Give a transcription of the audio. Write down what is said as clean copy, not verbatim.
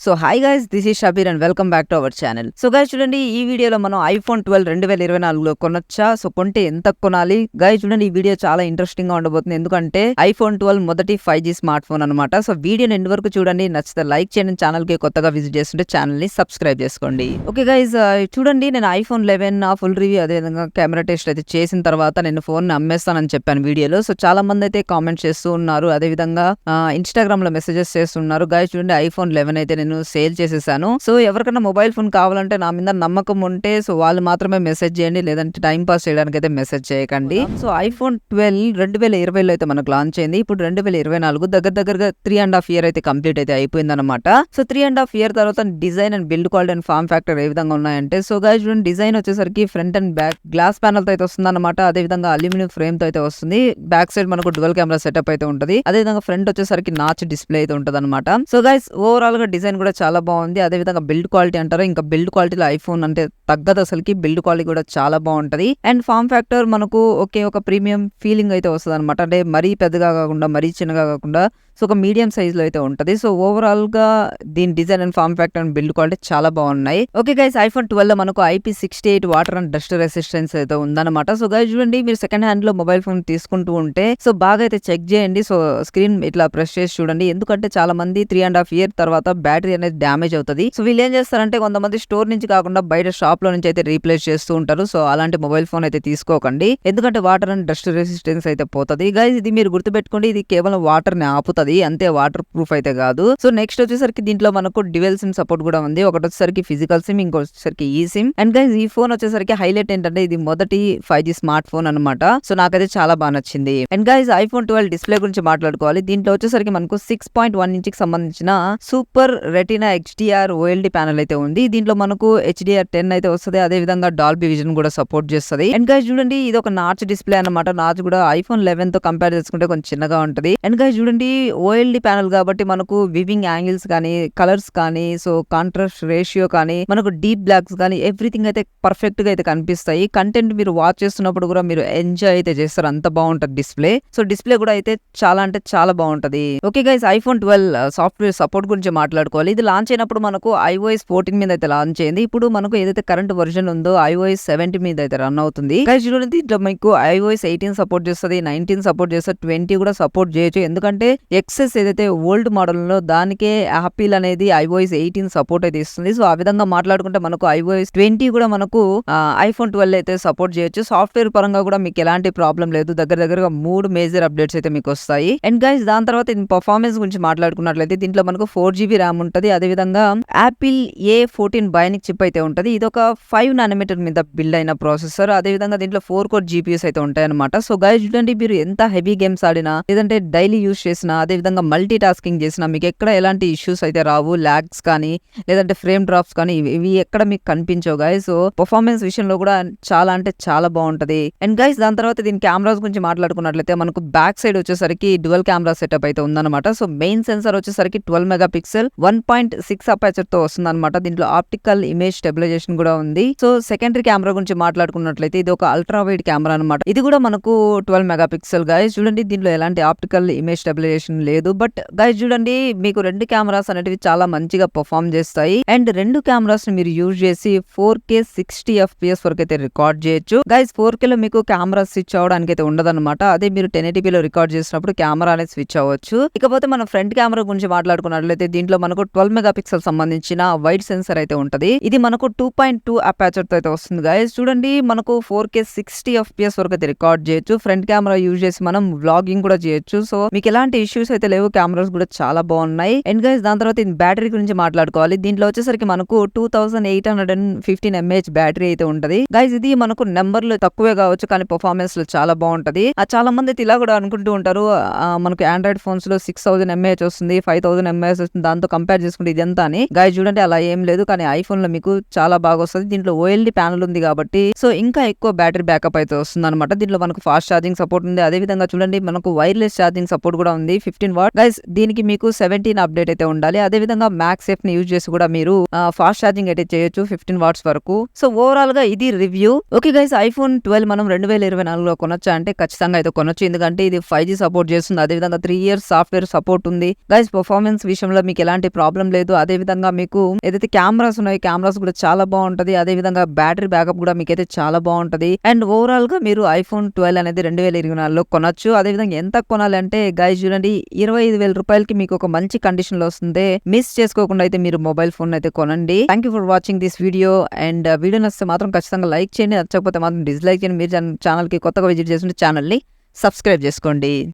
So hi guys, this is Shabeer and welcome back to our channel. So guys చూడండి, ఈ వీడియోలో మనం iPhone 12 2024లో కొనొచ్చా, so కొంటే ఎంత కొనాలి గైస్ చూడండి. ఈ వీడియో చాలా ఇంట్రెస్టింగ్ గా ఉండబోతుంది, ఎందుకంటే ఐఫోన్ 12 మొదటి 5G స్మార్ట్ ఫోన్ అనమాట. సో వీడియోని ఎండ్ వరకు చూడండి, నచ్చితే లైక్ చేయండి, ఛానల్ కి కొత్తగా విజిట్ చేస్తుంటే ఛానల్ ని సబ్స్క్రైబ్ చేసుకోండి. ఓకే గైస్, చూడండి నేను ఐఫోన్ 11 ఫుల్ రివ్యూ అదేవిధంగా కెమెరా టెస్ట్ అయితే చేసిన తర్వాత నేను ఫోన్ అమ్మేస్తానని చెప్పాను వీడియోలో. సో చాలా మంది అయితే కామెంట్ చేస్తూ ఉన్నారు, అదేవిధంగా ఇన్స్టాగ్రామ్ లో మెసేజెస్ చేస్తున్నారు. గైస్ చూడండి, ఐఫోన్ 11 అయితే నేను సేల్ చేసేసాను. సో ఎవరికైనా మొబైల్ ఫోన్ కావాలంటే నా మీద నమ్మకం ఉంటే సో వాళ్ళు మాత్రమే మెసేజ్ చేయండి, లేదంటే టైం పాస్ చేయడానికి అయితే మెసేజ్ చేయకండి. సో ఐఫోన్ 12 2020లో అయితే మనకు లాంచ్ అయింది. ఇప్పుడు 2024 దగ్గరగా 3.5 year అయితే కంప్లీట్ అయితే అయిపోయింది అనమాట. సో 3.5 year తర్వాత design and build quality and form factor ఏ విధంగా ఉన్నాయంటే, సో గైస్ చూడండి, డిజైన్ వచ్చేసరికి front and back glass panel తో అయితే వస్తుంది అనమాట. అదే విధంగా అల్యూమినియం ఫ్రేమ్ తో అయితే వస్తుంది. బ్యాక్ సైడ్ మనకు డ్యువల్ కెమెరా సెటప్ అయితే ఉంటుంది. అదే విధంగా ఫ్రంట్ వచ్చేసరికి నాచ్ డిస్ప్లే అయితే ఉంటుంది అనమాట. సో గైస్ ఓవరాల్ గా డిజైన్ కూడా చాలా బాగుంది. అదే విధంగా బిల్డ్ క్వాలిటీ అంటారు, ఇంకా బిల్డ్ క్వాలిటీలో ఐఫోన్ అంటే తగ్గదు అసలుకి. బిల్డ్ క్వాలిటీ కూడా చాలా బాగుంటది. అండ్ ఫార్మ్ ఫ్యాక్టర్ మనకు ఒక ప్రీమియం ఫీలింగ్ అయితే వస్తుంది అనమాట. అంటే మరీ పెద్దగా కాకుండా మరీ చిన్నగా కాకుండా సో ఒక మీడియం సైజ్ లో అయితే ఉంటది. సో ఓవరాల్ గా దీని design and form factor and build quality చాలా బాగున్నాయి. ఓకే గైస్, ఐఫోన్ 12 లో మనకు IP68 water and dust resistance అయితే ఉందన్నమాట. సో గైస్ చూడండి, మీరు సెకండ్ హ్యాండ్ లో మొబైల్ ఫోన్ తీసుకుంటూ ఉంటే సో బాగా అయితే చెక్ చేయండి. సో స్క్రీన్ ఇట్లా ప్రెస్ చేసి చూడండి, ఎందుకంటే చాలా మంది 3.5 year తర్వాత బ్యాటరీ అనేది డ్యామేజ్ అవుతుంది. సో వీళ్ళు ఏం చేస్తారంటే కొంతమంది స్టోర్ నుంచి కాకుండా బయట షాప్ లో నుంచి అయితే రీప్లేస్ చేస్తూ ఉంటారు. సో అలాంటి మొబైల్ ఫోన్ అయితే తీసుకోకండి, ఎందుకంటే వాటర్ అండ్ డస్ట్ రెసిస్టెన్స్ అయితే పోతుంది. గైస్ ఇది మీరు గుర్తుపెట్టుకోండి, ఇది కేవలం వాటర్ ని ఆపుతుంది, అంతే, వాటర్ ప్రూఫ్ అయితే కాదు. సో నెక్స్ట్ వచ్చేసరికి దీంట్లో మనకు డ్యువల్ సిమ్ సపోర్ట్ కూడా ఉంది. ఒకటి వచ్చేసరికి ఫిజికల్ సిమ్, ఇంకో వచ్చేసరికి ఈ సిమ్. అండ్ గైస్ ఈ ఫోన్ వచ్చేసరికి హైలైట్ ఏంటంటే ఇది మొదటి 5G స్మార్ట్ ఫోన్ అనమాట. సో నాకైతే చాలా బాగా నచ్చింది. అండ్ గైస్ ఐఫోన్ 12 డిస్ప్లే గురించి మాట్లాడుకోవాలి. దీంట్లో వచ్చేసరికి మనకు 6.1 ఇంచ్ కి సంబంధించిన super retina HDR OLED panel అయితే ఉంది. దీంట్లో మనకు HDR10 అయితే వస్తుంది. అదే విధంగా డాల్బీ విజన్ కూడా సపోర్ట్ చేస్తుంది. అండ్ గైస్ చూడండి, ఇది ఒక నాచ్ డిస్ప్లే అనమాట. నాచ్ కూడా ఐఫోన్ 11 తో కంపేర్ చేసుకుంటే కొంచెం చిన్నగా ఉంటది. అండ్ గైస్ చూడండి, OLED ప్యానల్ కాబట్టి మనకు వివింగ్ యాంగిల్స్ కానీ, కలర్స్ కానీ, సో కాంట్రాస్ట్ రేషియో కానీ, మనకు డీప్ బ్లాక్స్ కానీ ఎవ్రీథింగ్ అయితే పర్ఫెక్ట్ గా అయితే కనిపిస్తాయి. కంటెంట్ మీరు వాచ్ చేస్తున్నప్పుడు కూడా మీరు ఎంజాయ్ అయితే చేస్తారు, అంత బాగుంటది డిస్ప్లే. సో డిస్ప్లే కూడా అయితే చాలా అంటే చాలా బాగుంటది. Okay guys, iPhone 12 software support గురించి మాట్లాడుకోవాలి. ఇది లాంచ్ అయినప్పుడు మనకు iOS 14 మీద అయితే లాంచ్ అయింది. ఇప్పుడు మనకు ఏదైతే కరెంట్ వర్జన్ ఉందో iOS 17 మీద అయితే రన్ అవుతుంది. గైస్ చూడండి, దీంట్లో మీకు iOS 18 సపోర్ట్ చేస్తుంది, 19 సపోర్ట్ చేస్తుంది, 20 కూడా సపోర్ట్ చేయొచ్చు. ఎందుకంటే ఎక్సెస్ ఏదైతే ఓల్డ్ మోడల్ లో దానికే యాపిల్ అనేది iOS 18 సపోర్ట్ అయితే ఇస్తుంది. సో ఆ విధంగా మాట్లాడుకుంటే మనకు iOS 20 కూడా మనకు ఐఫోన్ 12 అయితే సపోర్ట్ చేయొచ్చు. సాఫ్ట్వేర్ పరంగా కూడా మీకు ఎలాంటి ప్రాబ్లం లేదు. దగ్గరగా 3 మేజర్ అప్డేట్స్ అయితే మీకు వస్తాయి. అండ్ గైస్ దాని తర్వాత పర్ఫార్మెన్స్ గురించి మాట్లాడుకున్నట్లయితే దీంట్లో మనకు 4GB ర్యామ్ ఉంటది. అదే విధంగా యాపిల్ A14 బయోనిక్ చిప్ అయితే ఉంటది. ఇది ఒక 5nm మీద బిల్డ్ అయిన ప్రాసెసర్. అదే విధంగా దీంట్లో 4 core GPUs అయితే ఉంటాయి అనమాట. సో గైస్ చూడండి, మీరు ఎంత హెవీ గేమ్స్ ఆడినా లేదంటే డైలీ యూస్ చేసినా అదే విధంగా మల్టీ టాస్కింగ్ చేసినా మీకు ఎక్కడ ఎలాంటి ఇష్యూస్ అయితే రావు. లాగ్స్ కానీ లేదంటే ఫ్రేమ్ డ్రాప్స్ కానీ ఇవి ఎక్కడ మీకు కనిపించవు గైస్. సో పర్ఫార్మెన్స్ విషయంలో కూడా చాలా అంటే చాలా బాగుంటది. అండ్ గైస్ దాని తర్వాత దీని కెమెరాస్ గురించి మాట్లాడుకున్నట్లయితే మనకు బ్యాక్ సైడ్ వచ్చేసరికి డ్యువల్ కెమెరా సెటప్ అయితే ఉందన్నమాట. సో మెయిన్ సెన్సార్ వచ్చేసరికి 12 మెగాపిక్సెల్ 1.6 అపర్చర్ తో వస్తుంది అనమాట. దీంట్లో ఆప్టికల్ ఇమేజ్ స్టెబిలైజేషన్ కూడా ఉంది. సో సెకండరీ కెమెరా గురించి మాట్లాడుకున్నట్లయితే ఇది ఒక అల్ట్రా వైడ్ కెమెరా అనమాట. ఇది కూడా మనకు 12 మెగాపిక్సెల్ గైస్ చూడండి, దీంట్లో ఎలాంటి ఆప్టికల్ ఇమేజ్ స్టెబిలైజేషన్ లేదు. బట్ గైస్ చూడండి, మీకు రెండు కెమెరాస్ అనేటివి చాలా మంచిగా పర్ఫామ్ చేస్తాయి. అండ్ రెండు కెమెరాస్ ని మీరు యూజ్ చేసి 4K 60 FPS వరకు అయితే రికార్డ్ చేయొచ్చు. గైస్ 4K లో మీకు కెమెరా స్విచ్ అవడానికి అయితే ఉండదన్నమాట. అదే మీరు 1080p లో రికార్డ్ చేసినప్పుడు కెమెరా అనేది స్విచ్ అవ్వచ్చు. ఇకపోతే మన ఫ్రంట్ కెమెరా గురించి మాట్లాడుకున్నట్లయితే దీంట్లో మనకు 12 మెగాపిక్సెల్ సంబంధించిన వైడ్ సెన్సర్ అయితే ఉంటది. ఇది మనకు 2.2 అపాచర్ తో అయితే వస్తుంది. గైస్ చూడండి, మనకు 4K 60 FPS వరకు అయితే రికార్డ్ చేయొచ్చు. ఫ్రంట్ కెమెరా యూజ్ చేసి మనం వ్లాగింగ్ కూడా చేయొచ్చు. సో మీకు ఎలాంటి ఇష్యూస్ అయితే లేవు, కెమెరాస్ కూడా చాలా బాగున్నాయి. అండ్ గైస్ దాని తర్వాత బ్యాటరీ గురించి మాట్లాడుకోవాలి. దీంట్లో వచ్చేసరికి మనకు 2815 mAh బ్యాటరీ అయితే ఉంటది. గైస్ ఇది మనకు నెంబర్లు తక్కువే కావచ్చు, కానీ పర్ఫార్మెన్స్ లో చాలా బాగుంటది. చాలా మంది అయితే ఇలా కూడా అనుకుంటూ ఉంటారు, మనకు ఆండ్రాయిడ్ ఫోన్స్ లో 6000 mAh వస్తుంది, 5000 mAh వస్తుంది, దాంతో కంపేర్ చేసుకుంటే ఇది ఎంత అని. గైస్ చూడండి, అలా ఏం లేదు, కానీ ఐఫోన్ లో మీకు చాలా బాగా వస్తుంది. దీంట్లో OLED ప్యానల్ ఉంది కాబట్టి సో ఇంకా ఎక్కువ బ్యాటరీ బ్యాకప్ అయితే వస్తుంది అనమాట. దీంట్లో మనకు ఫాస్ట్ ఛార్జింగ్ సపోర్ట్ ఉంది. అదే విధంగా చూడండి, మనకు వైర్లెస్ ఛార్జింగ్ సపోర్ట్ కూడా ఉంది. 15 వాట్ గైస్. దీనికి మీకు 17 అప్డేట్ అయితే ఉండాలి. అదే విధంగా మ్యాక్స్ సేఫ్ ని యూజ్ చేసి కూడా మీరు ఫాస్ట్ ఛార్జింగ్ అయితే చేయొచ్చు 15 వాట్స్ వరకు. సో ఓవరాల్ గా ఇది రివ్యూ. ఓకే గైస్, ఐఫోన్ 12 మనం 2024లో కొనొచ్చా అంటే ఖచ్చితంగా అయితే కొనొచ్చు. ఎందుకంటే ఇది 5G సపోర్ట్ చేస్తుంది. అదే విధంగా 3 years సాఫ్ట్వేర్ సపోర్ట్ ఉంది గైస్. పర్ఫార్మెన్స్ విషయంలో మీకు ఎలాంటి ప్రాబ్లం లేదు. అదే విధంగా మీకు ఏదైతే కెమెరాస్ ఉన్నాయో కెమెరాస్ కూడా చాలా బాగుంటది. అదే విధంగా బ్యాటరీ బ్యాకప్ కూడా మీకైతే చాలా బాగుంటది. అండ్ ఓవరాల్ గా మీరు ఐఫోన్ 12 అనేది 2024లో కొనొచ్చు. అదే విధంగా ఎంత కొనాలంటే గైస్ చూడండి, 25,000 రూపాయలకి మీకు ఒక మంచి కండిషన్ లో వస్తుంది. మిస్ చేసుకోకుండా అయితే మీరు మొబైల్ ఫోన్ అయితే కొనండి. Thank you for watching this video. And video నచ్చితే మాత్రం ఖచ్చితంగా లైక్ చేయండి, నచ్చకపోతే మాత్రం డిస్లైక్ చేయండి. మీరు ఛానల్ కి కొత్తగా విజిట్ చేస్తుంటే ఛానల్ ని సబ్స్క్రైబ్ చేసుకోండి.